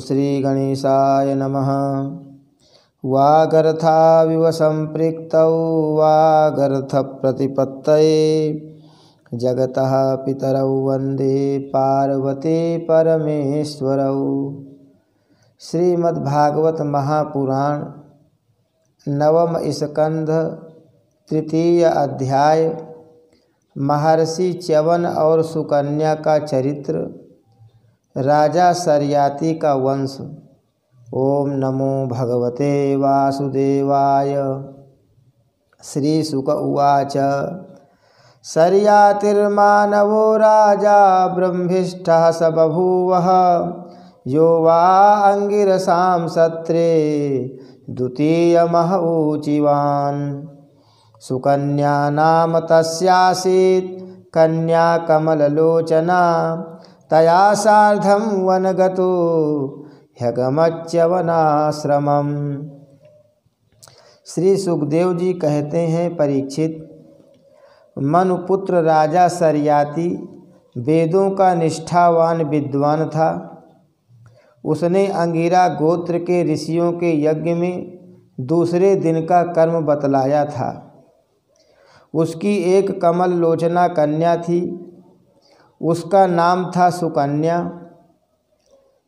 श्रीगणेशाय नमः। वागर्थाविव सम्पृक्तौ वागर्थप्रतिपत्तये जगतः पितरौ वन्दे पार्वती परमेश्वरौ। श्रीमद्भागवत महापुराण नवम स्कंध तृतीय अध्याय महर्षि च्यवन और सुकन्या का चरित्र, राजा सरियाती का वंश। ओम नमो भगवते वासुदेवाय। श्री शुक उवाच। सरियातिर्मानवो राजा ब्रह्मिष्ठः स बभूवः यो वा अंगिरसां सत्रे द्वितीयमः ऊचिवान्। सुकन्या नाम तस्यासीत् कन्या कमललोचना तया सार्धं वनगतो ह्यगमच्यवनाश्रमम्। श्री सुखदेव जी कहते हैं, परीक्षित, मनुपुत्र राजा सरियाती वेदों का निष्ठावान विद्वान था। उसने अंगिरा गोत्र के ऋषियों के यज्ञ में दूसरे दिन का कर्म बतलाया था। उसकी एक कमल लोचना कन्या थी, उसका नाम था सुकन्या।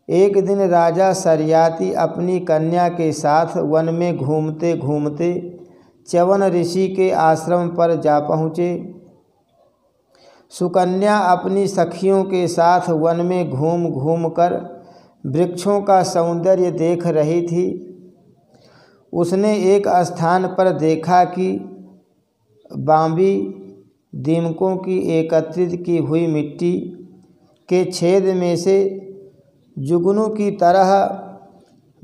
एक दिन राजा सरियाती अपनी कन्या के साथ वन में घूमते घूमते च्यवन ऋषि के आश्रम पर जा पहुँचे। सुकन्या अपनी सखियों के साथ वन में घूम घूम कर वृक्षों का सौंदर्य देख रही थी। उसने एक स्थान पर देखा कि बांबी दीमकों की एकत्रित की हुई मिट्टी के छेद में से जुगनू की तरह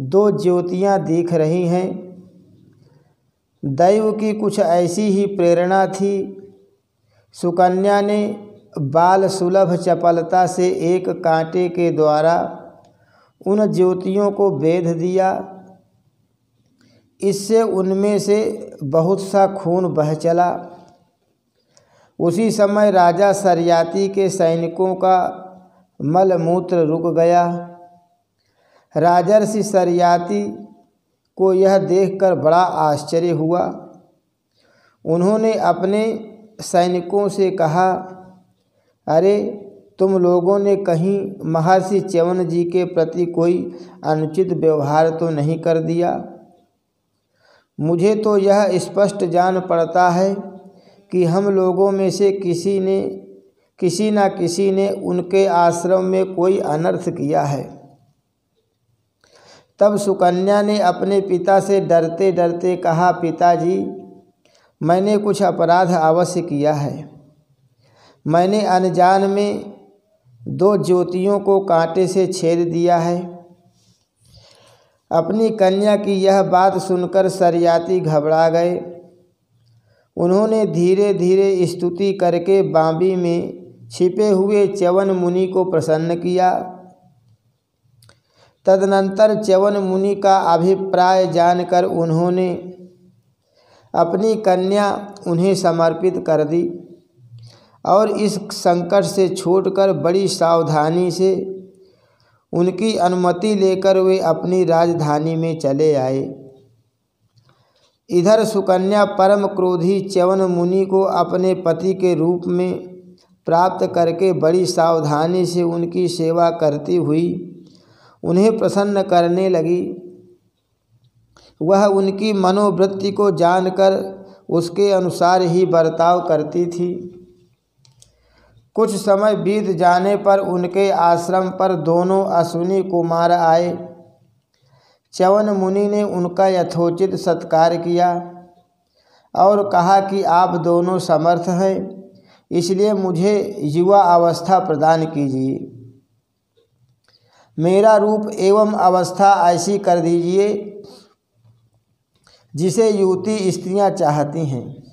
दो ज्योतियाँ दिख रही हैं। दैव की कुछ ऐसी ही प्रेरणा थी। सुकन्या ने बाल सुलभ चपलता से एक कांटे के द्वारा उन ज्योतियों को बेध दिया। इससे उनमें से बहुत सा खून बह चला। उसी समय राजा सरियाती के सैनिकों का मलमूत्र रुक गया। राजर्षि सरियाती को यह देखकर बड़ा आश्चर्य हुआ। उन्होंने अपने सैनिकों से कहा, अरे, तुम लोगों ने कहीं महर्षि च्यवन जी के प्रति कोई अनुचित व्यवहार तो नहीं कर दिया? मुझे तो यह स्पष्ट जान पड़ता है कि हम लोगों में से किसी न किसी ने उनके आश्रम में कोई अनर्थ किया है। तब सुकन्या ने अपने पिता से डरते डरते कहा, पिताजी, मैंने कुछ अपराध अवश्य किया है। मैंने अनजान में दो ज्योतियों को कांटे से छेद दिया है। अपनी कन्या की यह बात सुनकर सरियाती घबरा गए। उन्होंने धीरे धीरे स्तुति करके बांबी में छिपे हुए च्यवन मुनि को प्रसन्न किया। तदनंतर च्यवन मुनि का अभिप्राय जानकर उन्होंने अपनी कन्या उन्हें समर्पित कर दी और इस संकट से छूटकर बड़ी सावधानी से उनकी अनुमति लेकर वे अपनी राजधानी में चले आए। इधर सुकन्या परम क्रोधी च्यवन मुनि को अपने पति के रूप में प्राप्त करके बड़ी सावधानी से उनकी सेवा करती हुई उन्हें प्रसन्न करने लगी। वह उनकी मनोवृत्ति को जानकर उसके अनुसार ही बर्ताव करती थी। कुछ समय बीत जाने पर उनके आश्रम पर दोनों अश्विनी कुमार आए। च्यवन मुनि ने उनका यथोचित सत्कार किया और कहा कि आप दोनों समर्थ हैं, इसलिए मुझे युवा अवस्था प्रदान कीजिए। मेरा रूप एवं अवस्था ऐसी कर दीजिए जिसे युवती स्त्रियां चाहती हैं।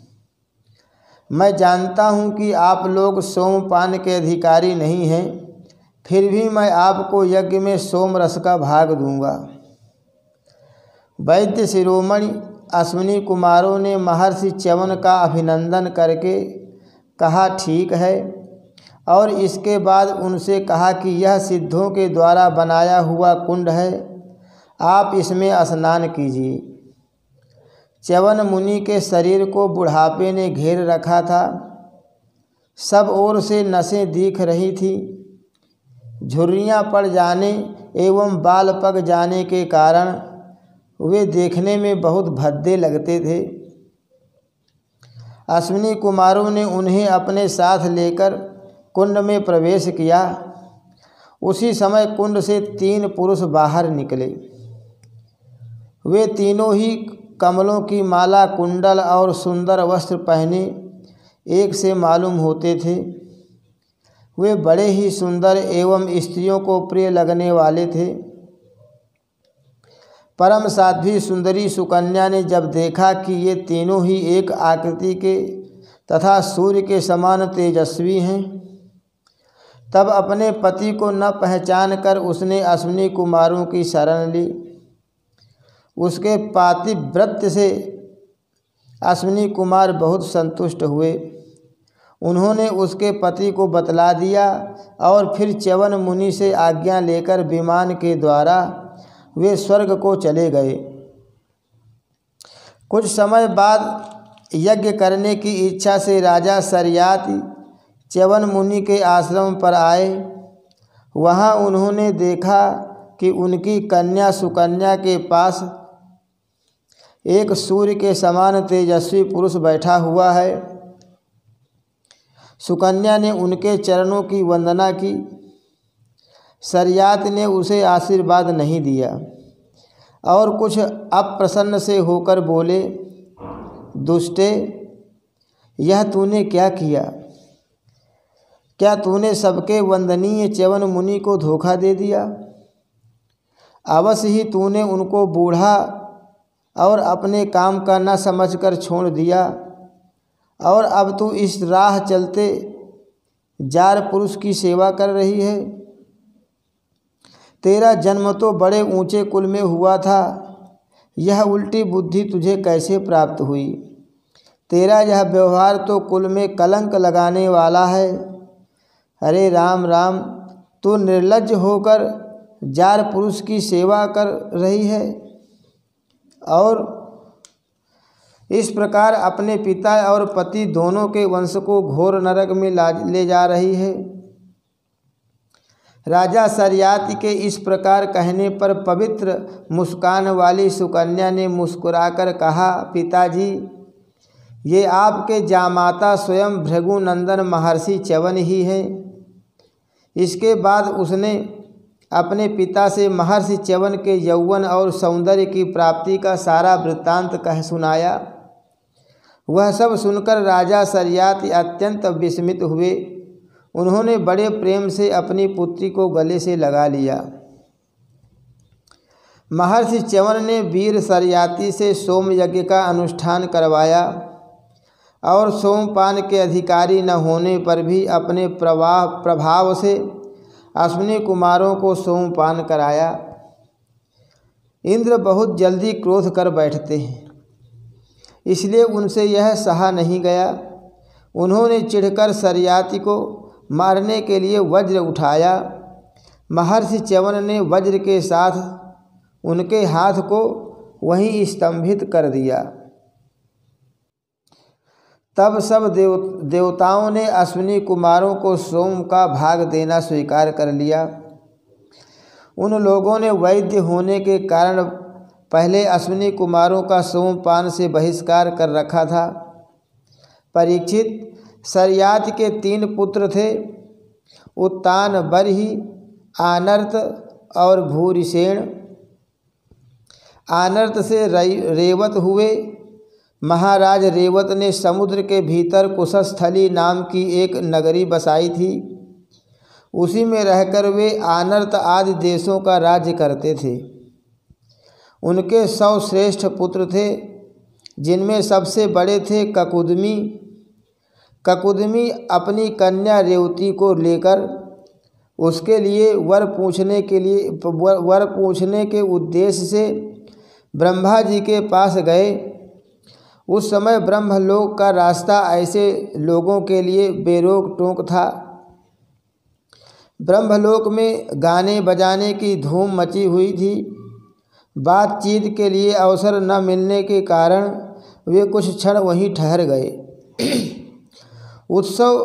मैं जानता हूं कि आप लोग सोमपान के अधिकारी नहीं हैं, फिर भी मैं आपको यज्ञ में सोम रस का भाग दूंगा। वैद्य शिरोमणि अश्विनी कुमारों ने महर्षि च्यवन का अभिनंदन करके कहा, ठीक है, और इसके बाद उनसे कहा कि यह सिद्धों के द्वारा बनाया हुआ कुंड है, आप इसमें स्नान कीजिए। च्यवन मुनि के शरीर को बुढ़ापे ने घेर रखा था। सब ओर से नसें दिख रही थी। झुर्रियाँ पड़ जाने एवं बाल पक जाने के कारण वे देखने में बहुत भद्दे लगते थे। अश्विनी कुमारों ने उन्हें अपने साथ लेकर कुंड में प्रवेश किया। उसी समय कुंड से 3 पुरुष बाहर निकले। वे तीनों ही कमलों की माला, कुंडल और सुंदर वस्त्र पहने एक से मालूम होते थे। वे बड़े ही सुंदर एवं स्त्रियों को प्रिय लगने वाले थे। परम साध्वी सुंदरी सुकन्या ने जब देखा कि ये तीनों ही एक आकृति के तथा सूर्य के समान तेजस्वी हैं, तब अपने पति को न पहचान कर उसने अश्विनी कुमारों की शरण ली। उसके पातिव्रत्य से अश्विनी कुमार बहुत संतुष्ट हुए। उन्होंने उसके पति को बतला दिया और फिर च्यवन मुनि से आज्ञा लेकर विमान के द्वारा वे स्वर्ग को चले गए। कुछ समय बाद यज्ञ करने की इच्छा से राजा शर्याति च्यवन मुनि के आश्रम पर आए। वहाँ उन्होंने देखा कि उनकी कन्या सुकन्या के पास एक सूर्य के समान तेजस्वी पुरुष बैठा हुआ है। सुकन्या ने उनके चरणों की वंदना की। शर्यात ने उसे आशीर्वाद नहीं दिया और कुछ अप्रसन्न से होकर बोले, दुष्टे, यह तूने क्या किया? क्या तूने सबके वंदनीय च्यवन मुनि को धोखा दे दिया? अवश्य ही तूने उनको बूढ़ा और अपने काम का न समझकर छोड़ दिया और अब तू इस राह चलते जार पुरुष की सेवा कर रही है। तेरा जन्म तो बड़े ऊंचे कुल में हुआ था, यह उल्टी बुद्धि तुझे कैसे प्राप्त हुई? तेरा यह व्यवहार तो कुल में कलंक लगाने वाला है। अरे राम राम, तू निर्लज्ज होकर जार पुरुष की सेवा कर रही है और इस प्रकार अपने पिता और पति दोनों के वंश को घोर नरक में ले जा रही है। राजा शर्याति के इस प्रकार कहने पर पवित्र मुस्कान वाली सुकन्या ने मुस्कुराकर कहा, पिताजी, ये आपके जामाता स्वयं भृगुनंदन महर्षि च्यवन ही हैं। इसके बाद उसने अपने पिता से महर्षि च्यवन के यौवन और सौंदर्य की प्राप्ति का सारा वृत्तांत कह सुनाया। वह सब सुनकर राजा शर्याति अत्यंत विस्मित हुए। उन्होंने बड़े प्रेम से अपनी पुत्री को गले से लगा लिया। महर्षि च्यवन ने वीर शर्याति से सोम यज्ञ का अनुष्ठान करवाया और सोमपान के अधिकारी न होने पर भी अपने प्रभाव से अश्विनी कुमारों को सोमपान कराया। इंद्र बहुत जल्दी क्रोध कर बैठते हैं, इसलिए उनसे यह सहा नहीं गया। उन्होंने चिढ़कर शर्याति को मारने के लिए वज्र उठाया। महर्षि च्यवन ने वज्र के साथ उनके हाथ को वहीं स्तंभित कर दिया। तब सब देवताओं ने अश्विनी कुमारों को सोम का भाग देना स्वीकार कर लिया। उन लोगों ने वैद्य होने के कारण पहले अश्विनी कुमारों का सोमपान से बहिष्कार कर रखा था। परीक्षित, शर्याति के 3 पुत्र थे, उत्तान, बर्हि, आनर्त और भूरिसेन। आनर्त से रेवत हुए। महाराज रेवत ने समुद्र के भीतर कुशस्थली नाम की एक नगरी बसाई थी। उसी में रहकर वे आनर्त आदि देशों का राज्य करते थे। उनके 100 श्रेष्ठ पुत्र थे, जिनमें सबसे बड़े थे ककुदमी। ककुदमी अपनी कन्या रेवती को लेकर उसके लिए वर पूछने के उद्देश्य से ब्रह्मा जी के पास गए। उस समय ब्रह्मलोक का रास्ता ऐसे लोगों के लिए बेरोक टोक था ब्रह्मलोक में गाने बजाने की धूम मची हुई थी। बातचीत के लिए अवसर न मिलने के कारण वे कुछ क्षण वहीं ठहर गए। उत्सव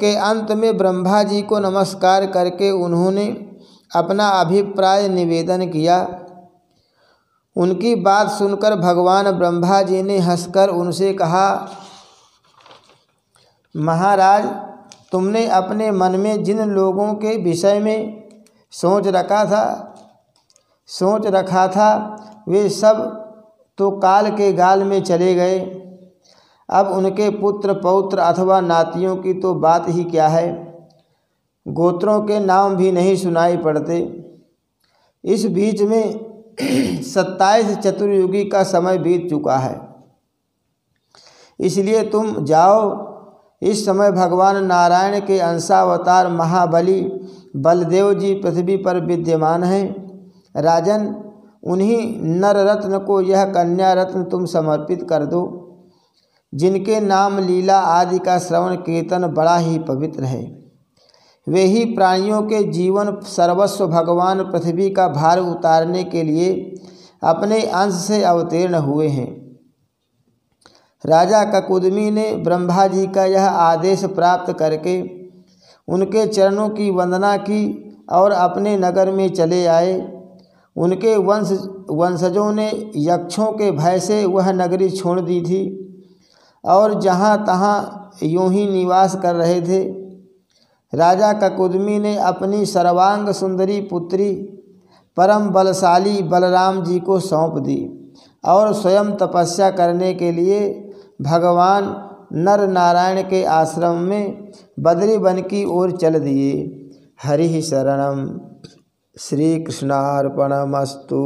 के अंत में ब्रह्मा जी को नमस्कार करके उन्होंने अपना अभिप्राय निवेदन किया। उनकी बात सुनकर भगवान ब्रह्मा जी ने हंसकर उनसे कहा, महाराज, तुमने अपने मन में जिन लोगों के विषय में सोच रखा था वे सब तो काल के गाल में चले गए। अब उनके पुत्र पौत्र अथवा नातियों की तो बात ही क्या है, गोत्रों के नाम भी नहीं सुनाई पड़ते। इस बीच में 27 चतुर्युगी का समय बीत चुका है। इसलिए तुम जाओ। इस समय भगवान नारायण के अंशावतार महाबली बलदेव जी पृथ्वी पर विद्यमान हैं। राजन, उन्हीं नर रत्न को यह कन्या रत्न तुम समर्पित कर दो, जिनके नाम लीला आदि का श्रवण कीर्तन बड़ा ही पवित्र है। वे ही प्राणियों के जीवन सर्वस्व भगवान पृथ्वी का भार उतारने के लिए अपने अंश से अवतीर्ण हुए हैं। राजा ककुदमी ने ब्रह्मा जी का यह आदेश प्राप्त करके उनके चरणों की वंदना की और अपने नगर में चले आए। उनके वंशजों ने यक्षों के भय से वह नगरी छोड़ दी थी और जहाँ तहाँ यूं ही निवास कर रहे थे। राजा ककुदमी ने अपनी सर्वांग सुंदरी पुत्री परम बलशाली बलराम जी को सौंप दी और स्वयं तपस्या करने के लिए भगवान नर नारायण के आश्रम में बद्री वन की ओर चल दिए। हरि शरणम। श्री कृष्णार्पणमस्तु।